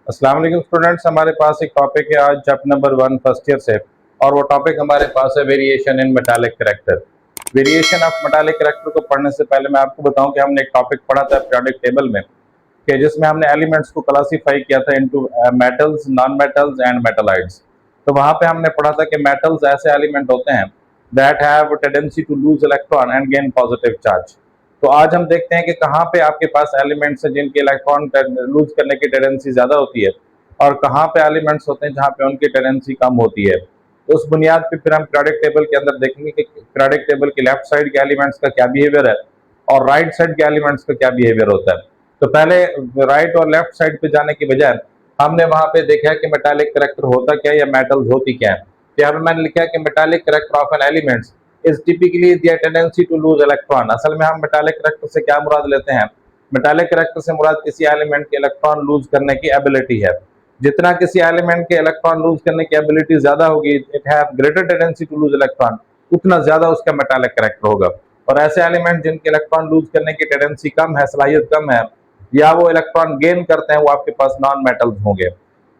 अस्सलाम वालेकुम स्टूडेंट्स, हमारे पास एक टॉपिक है आज चैप्टर नंबर 1 फर्स्ट ईयर से। और वो टॉपिक हमारे पास है variation in metallic character. Variation of metallic character को पढ़ने से पहले मैं आपको बताऊं कि हमने एक टॉपिक पढ़ा था पीरियोडिक टेबल में, कि जिसमें हमने एलिमेंट्स को क्लासीफाई किया था into metals, non metals and metalloids. तो वहां पे हमने पढ़ा था कि मेटल्स ऐसे एलिमेंट होते हैं that have tendency to lose electron and gain positive charge. तो आज हम देखते हैं कि कहाँ पे आपके पास एलिमेंट्स हैं जिनकी इलेक्ट्रॉन लूज करने की टेंडेंसी ज्यादा होती है और कहाँ पे एलिमेंट्स होते हैं जहाँ पे उनकी टेंडेंसी कम होती है। तो उस बुनियाद पे फिर हम पीरियोडिक टेबल के अंदर देखेंगे कि पीरियोडिक टेबल के लेफ्ट साइड के एलिमेंट्स का क्या बिहेवियर है और राइट साइड के एलिमेंट्स का क्या बिहेवियर होता है। तो पहले राइट और लेफ्ट साइड पे जाने की बजाय हमने वहां पे देखा है कि मेटालिक करैक्टर होता क्या है या मेटल्स होती क्या है। तो यहाँ पे मैंने लिखा है कि metallic character of an elements is typically their tendency to lose electron. असल में हम मेटालिक करैक्टर से क्या मुराद लेते हैं? मेटालिक करैक्टर से मुराद किसी एलिमेंट के इलेक्ट्रॉन लूज करने की एबिलिटी है। जितना किसी एलिमेंट के इलेक्ट्रॉन लूज करने की एबिलिटी ज्यादा होगी, it have greater tendency to lose electron, उतना ज्यादा उसका मेटालिक करैक्टर होगा। और ऐसे एलिमेंट जिनके इलेक्ट्रॉन लूज करने की टेंडेंसी कम है, सलाहियत कम है, या वो इलेक्ट्रॉन गेन करते हैं, वो आपके पास नॉन मेटल्स होंगे।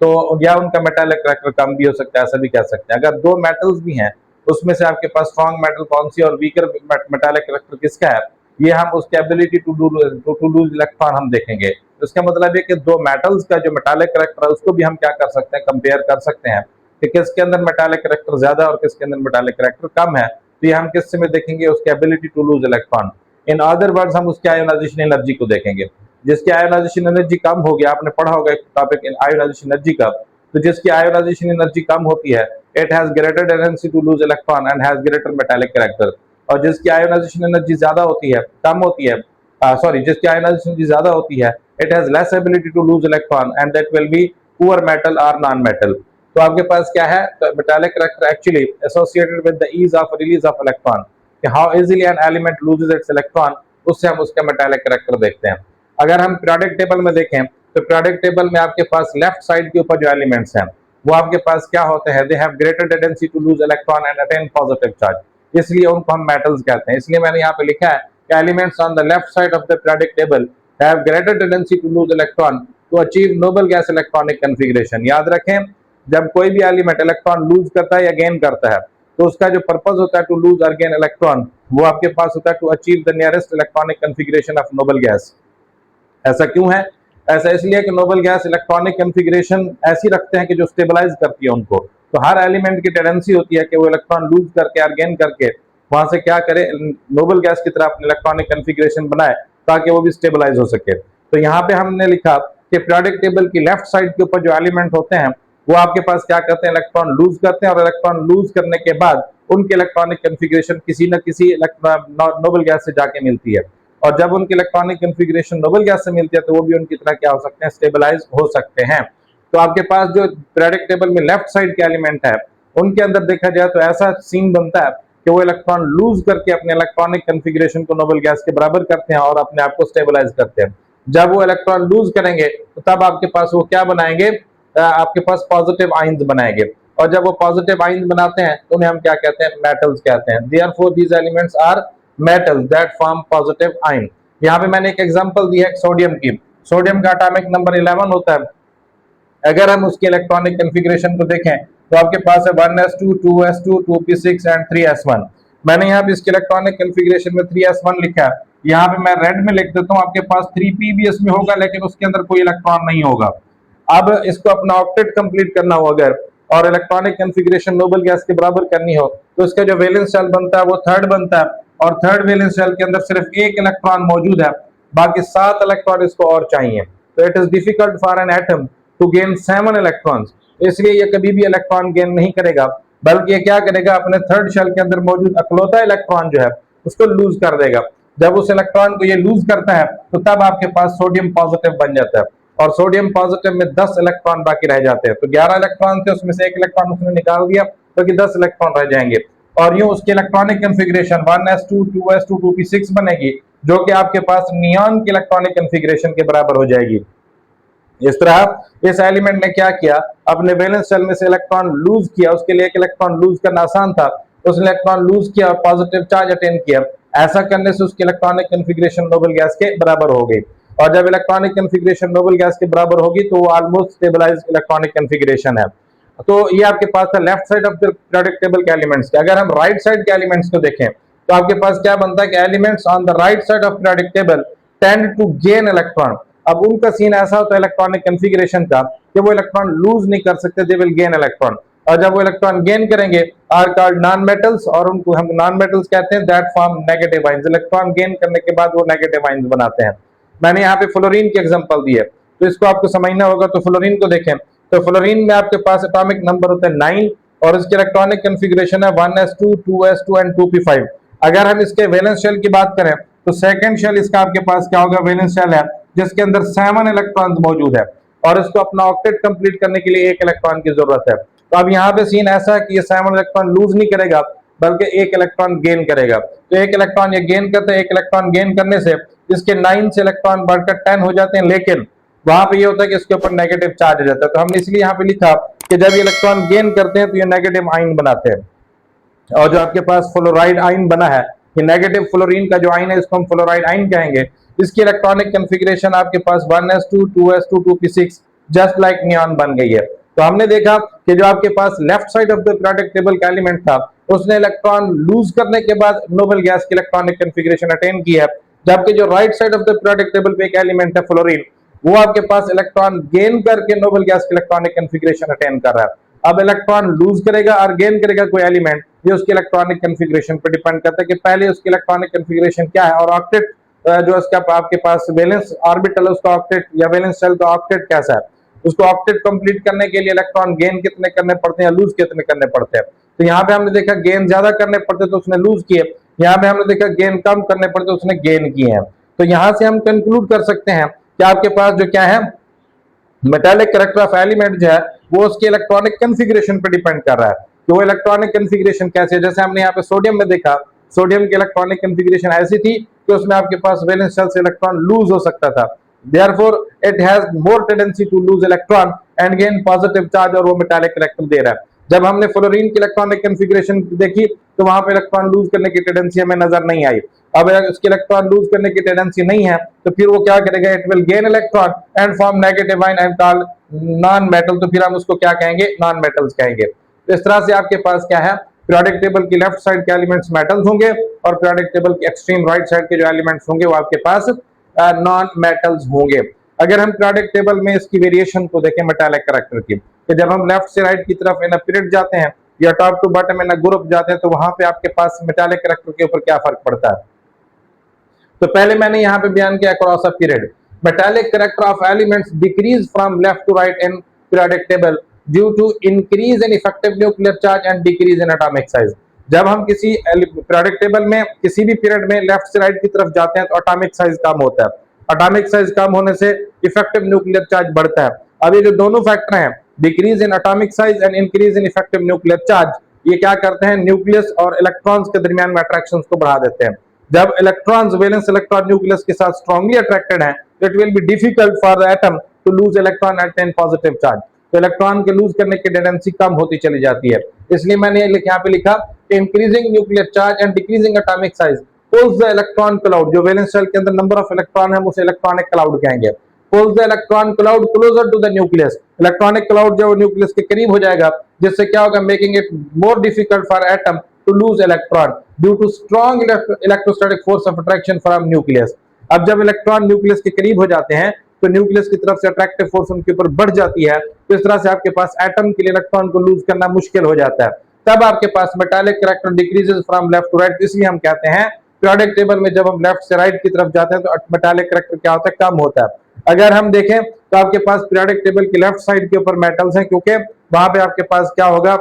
तो या उनका मेटालिक करैक्टर कम भी हो सकता है, ऐसा भी कह सकते हैं। अगर दो मेटल्स भी हैं, उसमें से आपके पास स्ट्रॉन्ग मेटल कौन सी और वीकर मेटालिक करैक्टर किसका है, ये हम उसकी एबिलिटी टू लूज इलेक्ट्रॉन हम देखेंगे। तो इसका मतलब है कि दो मेटल्स का जो मेटालिक करैक्टर है उसको भी हम क्या कर सकते हैं, कंपेयर कर सकते हैं कि किसके अंदर मेटालिक करैक्टर ज्यादा और किसके अंदर मेटालिक करैक्टर कम है। तो ये हम किससे में देखेंगे? उसकी ability to lose electron. In other words हम उसकी आयोनाइजेशन एनर्जी को देखेंगे। जिसकी आयोनाइजेशन एनर्जी कम होगी, आपने पढ़ा होगा एक टॉपिक आयोनाइजेशन एनर्जी का, तो जिसकी आयोनाइजेशन एनर्जी कम होती है, it has greater tendency to lose electron and has greater metallic character. और जिसकी आयोनाइजेशन एनर्जी ज्यादा होती है, कम होती है, सॉरी, जिसकी आयोनाइजेशन एनर्जी ज्यादा होती है, it has less ability to lose electron and that will be poor metal और नॉन मेटल। तो आपके पास क्या है? तो metallic character actually associated with the ease of release of electron, कि how easily an element loses its electron, उससे हम उसका मेटालिक करैक्टर देखते हैं। अगर हम पीरियोडिक टेबल में देखें तो पीरियोडिक टेबल में आपके पास लेफ्ट साइड के ऊपर जो एलिमेंट्स हैं वो आपके पास क्या होते हैं? They have greater tendency to lose electron and attain positive charge, इसलिए उनको हम मेटल्स कहते हैं। इसलिए मैंने यहाँ पे लिखा है कि elements on the left side of the periodic table have greater tendency to lose electron to achieve noble gas electronic configuration. याद रखें, जब कोई भी एलिमेंट इलेक्ट्रॉन लूज करता है या गेन करता है तो उसका जो पर्पज होता है टू लूज और गेन इलेक्ट्रॉन, वो आपके पास होता है to achieve the nearest electronic configuration of noble gas. ऐसा क्यों है? ऐसा इसलिए कि नोबल गैस इलेक्ट्रॉनिक कन्फिगरेशन ऐसी रखते हैं कि जो स्टेबलाइज करती है उनको। तो हर एलिमेंट की टेंडेंसी होती है कि वो इलेक्ट्रॉन लूज करके और गेन करके वहां से क्या करे, नोबल गैस की तरह अपने इलेक्ट्रॉनिक कन्फिगरेशन बनाए ताकि वो भी स्टेबलाइज हो सके। तो यहाँ पे हमने लिखा कि पीरियोडिक टेबल की लेफ्ट साइड के ऊपर जो एलिमेंट होते हैं वो आपके पास क्या करते हैं? इलेक्ट्रॉन लूज करते हैं, और इलेक्ट्रॉन लूज करने के बाद उनकी इलेक्ट्रॉनिक कन्फिगरेशन किसी न किसी नोबल गैस से जाके मिलती है। और जब उनकी इलेक्ट्रॉनिक कन्फिगरेशन नोबल गैस से मिलती है तो वो भी उनकी तरह क्या हो सकते हैं? स्टेबलाइज हो सकते हैं। तो आपके पास जो पीरियोडिक टेबल में लेफ्ट साइड के एलिमेंट है उनके अंदर देखा जाए तो ऐसा सीन बनता है कि वो इलेक्ट्रॉन लूज करके अपने इलेक्ट्रॉनिक कन्फिगरेशन को नोबल गैस के बराबर करते हैं और अपने आप को स्टेबलाइज करते हैं। जब वो इलेक्ट्रॉन लूज करेंगे तो तब आपके पास वो क्या बनाएंगे? आपके पास पॉजिटिव आयंस बनाएंगे। और जब वो पॉजिटिव आयंस बनाते हैं तो उन्हें हम क्या कहते हैं? मेटल्स कहते हैं। Therefore these elements are metals that form positive ion. यहाँ पे मैंने एक एग्जांपल दिया है सोडियम की। सोडियम का एटॉमिक नंबर 11 होता है। अगर हम उसके इलेक्ट्रॉनिक कन्फिगरेशन को देखें तो आपके पास है 1s2 2s2 2p6 and 3s1। मैंने यहाँ पे इसके इलेक्ट्रॉनिक कन्फिगरेशन में 3s1 लिखा है। यहाँ पे मैं रेड में लिख देता हूँ, आपके पास 3p भी इसमें होगा लेकिन उसके अंदर कोई इलेक्ट्रॉन नहीं होगा। अब इसको अपना ऑक्टेट कंप्लीट करना हो अगर, और इलेक्ट्रॉनिक कन्फिगरेशन नोबल गैस के बराबर करनी हो, तो इसका जो वैलेंस शेल बनता है वो थर्ड बनता है। और थर्ड वैलेंस शेल के अंदर सिर्फ एक इलेक्ट्रॉन मौजूद है, बाकी 7 इलेक्ट्रॉन इसको और चाहिए। तो it is difficult for an atom to gain 7 electrons. इसलिए ये कभी भी इलेक्ट्रॉन गेन नहीं करेगा, बल्कि ये क्या करेगा? अपने थर्ड शेल के अंदर मौजूद अकलौता इलेक्ट्रॉन जो है उसको लूज कर देगा। जब उस इलेक्ट्रॉन को ये लूज करता है तो तब आपके पास सोडियम पॉजिटिव बन जाता है, और सोडियम पॉजिटिव में 10 इलेक्ट्रॉन बाकी रह जाते हैं। तो 11 इलेक्ट्रॉन थे, उसमें से एक इलेक्ट्रॉन उसने निकाल दिया तो कि 10 इलेक्ट्रॉन रह जाएंगे। और यूं उसकी electronic configuration 1s2 2s2 2p6 बनेगी, जो कि आपके पास नियॉन की इलेक्ट्रॉनिक कन्फिगरेशन के बराबर हो जाएगी। इस तरह इस एलिमेंट ने क्या किया? अपने वैलेंस शेल में से इलेक्ट्रॉन लूज किया। उसके लिए एक इलेक्ट्रॉन लूज करना आसान था, उसने इलेक्ट्रॉन लूज किया और पॉजिटिव चार्ज अटेन किया। ऐसा करने से उसकी इलेक्ट्रॉनिक कन्फिगरेशन नोबल गैस के बराबर हो गई। और जब इलेक्ट्रॉनिक कन्फिग्रेशन नोबल गैस के बराबर होगी तो वो ऑलमोस्ट स्टेबलाइज इलेक्ट्रॉनिक कन्फिग्रेशन है। तो ये आपके पास था left side of the periodic table के एलिमेंट्स के। अगर हम राइट साइड के एलिमेंट्स को देखें तो आपके पास क्या बनता है कि elements on the right side of periodic table tend to gain electron. अब उनका सीन ऐसा होता है इलेक्ट्रॉनिक कन्फिग्रेशन का कि वो इलेक्ट्रॉन लूज नहीं कर सकते, दे विल गेन इलेक्ट्रॉन। और जब वो इलेक्ट्रॉन गेन करेंगे आर कॉल्ड नॉन मेटल्स, और उनको हम नॉन मेटल्स कहते हैं, that form negative ions. Electron gain करने के बाद वो नेगेटिव आयंस बनाते हैं। मैंने यहाँ पे फ्लोरीन की एग्जांपल दी है, तो इसको आपको समझना होगा। तो फ्लोरीन को देखें तो फ्लोरीन में आपके पास एटॉमिक नंबर होता है 9 और इसके इलेक्ट्रॉनिक कन्फिग्रेशन है 1s2, 2s2 एंड 2p5। अगर हम इसके वैलेंस शेल की बात करें तो सेकंड शेल इसका आपके पास क्या होगा, वैलेंस शेल है जिसके अंदर 7 इलेक्ट्रॉन्स मौजूद है और इसको अपना ऑक्टेट कंप्लीट करने के लिए 1 इलेक्ट्रॉन की जरूरत है। तो अब यहाँ पे सीन ऐसा है कि ये 7 इलेक्ट्रॉन लूज नहीं करेगा बल्कि 1 इलेक्ट्रॉन गेन करेगा। तो 1 इलेक्ट्रॉन ये गेन करते हैं, 1 इलेक्ट्रॉन गेन करने से इसके 9 से इलेक्ट्रॉन बढ़कर 10 हो जाते हैं, लेकिन वहां पे ये होता है कि इसके ऊपर नेगेटिव चार्ज हो जाता है। तो हमने इसलिए यहाँ पे लिखा कि जब ये इलेक्ट्रॉन गेन करते हैं तो ये नेगेटिव आयन बनाते हैं। और जो आपके पास फ्लोराइड आयन बना है, ये नेगेटिव फ्लोरीन का जो आयन है इसको हम फ्लोराइड आयन कहेंगे। इसकी इलेक्ट्रॉनिक कन्फिग्रेशन आपके पास 1s2, 2s2, 2p6 just like neon बन गई है। तो हमने देखा कि जो आपके पास left side of the periodic table का एलिमेंट था उसने इलेक्ट्रॉन लूज करने के बाद नोबल गैस की इलेक्ट्रॉनिक कन्फिग्रेशन अटेन की है, जबकि जो right side of the periodic table पे एक एलिमेंट है फ्लोरीन, वो आपके पास इलेक्ट्रॉन गेन करके नोबल गैस की इलेक्ट्रॉनिक कन्फिग्रेशन अटेन कर रहा है। अब इलेक्ट्रॉन लूज करेगा और गेन करेगा कोई एलिमेंट, ये उसकी इलेक्ट्रॉनिक कन्फिग्रेशन पर डिपेंड करता है कि पहले उसकी इलेक्ट्रॉनिक कन्फिग्रेशन क्या है और ऑक्टेट जो इसका आपके पास वैलेंस ऑर्बिटल उसका ऑक्टेट या वैलेंस शेल का ऑक्टेट कैसा है, उसको ऑक्टेट कंप्लीट करने के लिए इलेक्ट्रॉन गेन कितने करने पड़ते हैं, लूज कितने करने पड़ते हैं। तो यहाँ पे हमने देखा गेन ज्यादा करने पड़ते तो उसने लूज किए, यहाँ पे हमने देखा गेन कम करने पड़ते उसने गेन किए हैं। तो यहाँ से हम कंक्लूड कर सकते हैं कि आपके पास जो क्या है मेटालिक कैरेक्टर ऑफ एलिमेंट जो है वो उसके इलेक्ट्रॉनिक कन्फिग्रेशन पर डिपेंड कर रहा है कि वो इलेक्ट्रॉनिक कन्फिग्रेशन कैसे है। जैसे हमने यहाँ पे सोडियम में देखा, सोडियम की इलेक्ट्रॉनिक कन्फिग्रेशन ऐसी थी कि उसमें आपके पास वैलेंस शेल से इलेक्ट्रॉन लूज हो सकता था, therefore it has more tendency to lose electron and gain positive charge, और वो मेटालिक कैरेक्टर दे रहा है। जब हमने फ्लोरीन की इलेक्ट्रॉनिक कन्फिग्रेशन देखी तो वहां पे इलेक्ट्रॉन लूज करने की टेंडेंसी हमें नजर नहीं आई। अब अगर उसकी इलेक्ट्रॉन लूज करने की टेंडेंसी नहीं है तो फिर वो क्या करेगा, it will gain electron and form negative ion and called non metal. तो फिर हम उसको क्या कहेंगे, नॉन मेटल्स कहेंगे। तो इस तरह से आपके पास क्या है, पीरियोडिक टेबल की लेफ्ट साइड के एलिमेंट्स मेटल्स होंगे और पीरियोडिक टेबल की एक्सट्रीम राइट साइड के जो एलिमेंट्स होंगे वो आपके पास नॉन मेटल्स होंगे। अगर हम पीरियोडिक टेबल में इसकी वेरिएशन को देखें मेटालिक कैरेक्टर की, तो जब हम लेफ्ट से राइट की तरफ इन पीरियड जाते हैं या top to bottom in group जाते हैं तो वहां पे आपके पास मेटालिक कैरेक्टर के ऊपर क्या फर्क पड़ता है। तो पहले मैंने यहाँ पे बयान किया across a period metallic character of elements decrease from left to right in periodic table due to increase in effective nuclear charge and decrease in atomic size. जब हम किसी पीरियोडिक टेबल में किसी भी पीरियड में लेफ्ट से right की तरफ जाते हैं तो एटॉमिक साइज कम होता है, एटॉमिक साइज कम होने से इफेक्टिव न्यूक्लियर चार्ज बढ़ता है। अब ये जो दोनों फैक्टर हैं, decrease in atomic size and increase in effective nuclear charge, ये क्या करते हैं, न्यूक्लियस और इलेक्ट्रॉन्स के दरमियान में अट्रैक्शंस को बढ़ा देते हैं। जब इलेक्ट्रॉन्स वैलेंस इलेक्ट्रॉन न्यूक्लियस के साथ स्ट्रांगली अट्रैक्टेड हैं तो it will be difficult for the atom to lose electron at an positive charge. तो इलेक्ट्रॉन के लूज करने की टेंडेंसी कम होती चली जाती है। इसलिए मैंने यहाँ पे लिखा increasing nuclear charge and decreasing atomic size pulls the electron cloud, जो वैलेंस शेल के अंदर नंबर ऑफ इलेक्ट्रॉन है उसे इलेक्ट्रॉनिक क्लाउड कहेंगे। pulls the electron cloud closer to the nucleus, electronic cloud जो न्यूक्लियस के करीब हो जाएगा, जिससे क्या होगा, making it more difficult for atom to lose electron due to strong electrostatic force of attraction from nucleus. अब जब इलेक्ट्रॉन न्यूक्लियस के करीब हो जाते हैं तो न्यूक्लियस की तरफ से अट्रैक्टिव फोर्स उनके ऊपर बढ़ जाती है, तो इस तरह से आपके पास एटम के लिए इलेक्ट्रॉन को लूज करना मुश्किल हो जाता है। तब आपके पास metallic character decreases from left to right. इसलिए हम कहते हैं पीरियोडिक टेबल में जब हम लेफ्ट से राइट की तरफ जाते हैं तो मेटालिक कैरेक्टर क्या होता है, कम होता है। अगर हम देखें तो आपके पास पीरियोडिक टेबल की लेफ्ट साइड के ऊपर मेटल्स हैं, क्योंकि वहां पे आपके पास क्या होगा,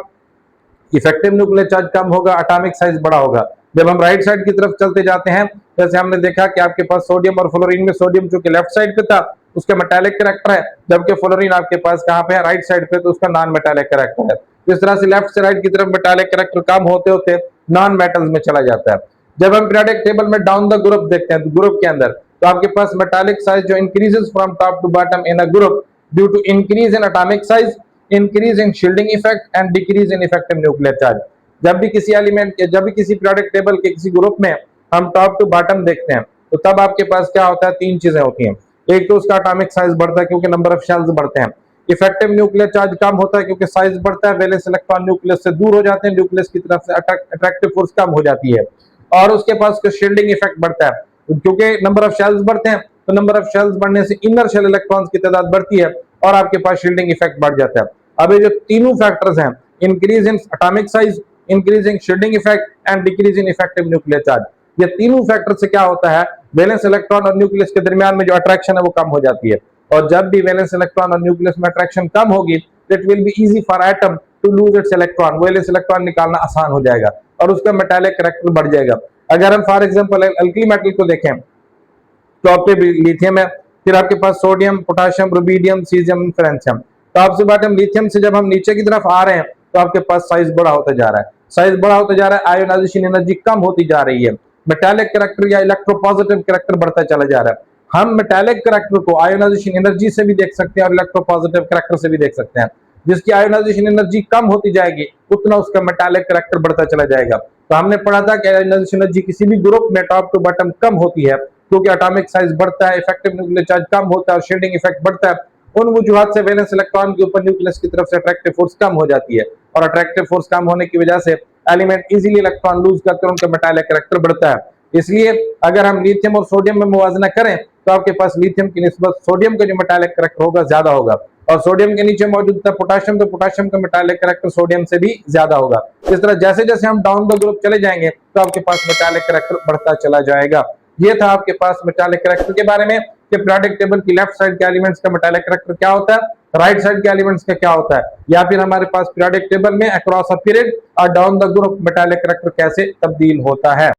इफेक्टिव न्यूक्लियर चार्ज कम होगा, एटॉमिक साइज बड़ा होगा। जब हम राइट साइड की तरफ चलते जाते हैं, जैसे हमने देखा कि आपके पास सोडियम और फ्लोरीन में सोडियम जो कि लेफ्ट साइड पे था उसका मेटालिक कैरेक्टर है, जबकि फ्लोरीन आपके पास कहां पे है, राइट साइड पे, तो उसका नॉन मेटालिक कैरेक्टर है। इस तरह से लेफ्ट से राइट की तरफ मेटालिक कैरेक्टर कम होते होते नॉन मेटल्स में चला जाता है। जब हम पीरियोडिक टेबल में डाउन द ग्रुप देखते हैं, ग्रुप के अंदर, तो आपके पास मेटालिक साइज जो increases from top to bottom in a group due to increase in atomic size, increase in shielding effect and decrease in effective nuclear charge. जब भी किसी एलिमेंट के, जब भी किसी पीरियोडिक टेबल के किसी ग्रुप में हम टॉप टू बॉटम देखते हैं तो तब आपके पास क्या होता है, तीन चीजें होती हैं। एक तो उसका एटॉमिक साइज बढ़ता है क्योंकि नंबर ऑफ शेल्स बढ़ते हैं, इफेक्टिव न्यूक्लियर चार्ज कम होता है क्योंकि साइज बढ़ता है, वैलेंस इलेक्ट्रॉन न्यूक्लियस से दूर हो जाते हैं, न्यूक्लियस की तरफ से अट्रैक्टिव फोर्स कम हो जाती है, और उसके पास शील्डिंग इफेक्ट बढ़ता है क्योंकि नंबर ऑफ शेल्स बढ़ते हैं, तो नंबर ऑफ शेल्स बढ़ने से इनर शेल इलेक्ट्रॉन्स की तादाद बढ़ती है और आपके पास शील्डिंग इफेक्ट बढ़ जाता है। अब ये जो तीनों फैक्टर्स हैं, increase in atomic size, increase in shielding effect and decrease in effective nuclear charge, ये तीनों फैक्टर से क्या होता है, वैलेंस इलेक्ट्रॉन और न्यूक्लियस के दरमियान में जो अट्रैक्शन है वो कम हो जाती है, और जब भी वैलेंस इलेक्ट्रॉन और न्यूक्लियस में अट्रैक्शन कम होगी, it will be easy for atom to lose its electron, valence electron निकालना आसान हो जाएगा और उसका मेटालिक कैरेक्टर बढ़ जाएगा। अगर हम फॉर एग्जांपल अल्कली मेटल को देखें तो आपके लिथियम है, फिर आपके पास sodium, potassium, rubidium, caesium, francium, तो आपसे बात हम लिथियम से जब हम नीचे की तरफ आ रहे हैं तो आपके पास साइज बड़ा होता जा रहा है, साइज बड़ा होता जा रहा है, आयोनाइजेशन एनर्जी कम होती जा रही है, मेटालिक कैरेक्टर या इलेक्ट्रोपॉजिटिव कैरेक्टर बढ़ता चला जा रहा है। हम मेटालिक कैरेक्टर को आयोनाइजेशन एनर्जी से भी देख सकते हैं और इलेक्ट्रोपॉजिटिव कैरेक्टर से भी देख सकते हैं, जिसकी आयोनाइजेशन एनर्जी कम होती जाएगी उतना उसका मेटालिक कैरेक्टर बढ़ता चला जाएगा। तो हमने पढ़ा था कि आयोनाइजेशन एनर्जी किसी भी ग्रुप में टॉप टू बॉटम कम होती है क्योंकि एटॉमिक साइज बढ़ता है, इफेक्टिव न्यूक्लियर चार्ज कम होता है और शील्डिंग इफेक्ट बढ़ता है। उन वजूहात से वैलेंस इलेक्ट्रॉन के ऊपर न्यूक्लियस की तरफ से अट्रैक्टिव फोर्स कम हो जाती है और अट्रैक्टिव फोर्स कम होने की वजह से एलिमेंट इजीली इलेक्ट्रॉन लूज करते हैं, उनका मेटालिक कैरेक्टर बढ़ता है। इसलिए अगर हम लिथियम और सोडियम में मुवाजना करें तो आपके पास लिथियम की निस्बत सोडियम का जो मेटालिक कैरेक्टर होगा ज्यादा होगा, और सोडियम के नीचे मौजूद था पोटेशियम, तो पोटेशियम का मेटालिक कैरेक्टर सोडियम से भी ज्यादा होगा। इस तरह जैसे जैसे हम डाउन द ग्रुप चले जाएंगे तो आपके पास मेटालिक कैरेक्टर बढ़ता चला जाएगा। ये था आपके पास मेटालिक कैरेक्टर के बारे में कि पीरियोडिक टेबल की लेफ्ट साइड के एलिमेंट्स का मेटालिक कैरेक्टर क्या होता है, राइट साइड के एलिमेंट्स का क्या होता है, या फिर हमारे पास पीरियोडिक टेबल में अक्रॉस अ पीरियड और down the group metallic character कैसे तब्दील होता है।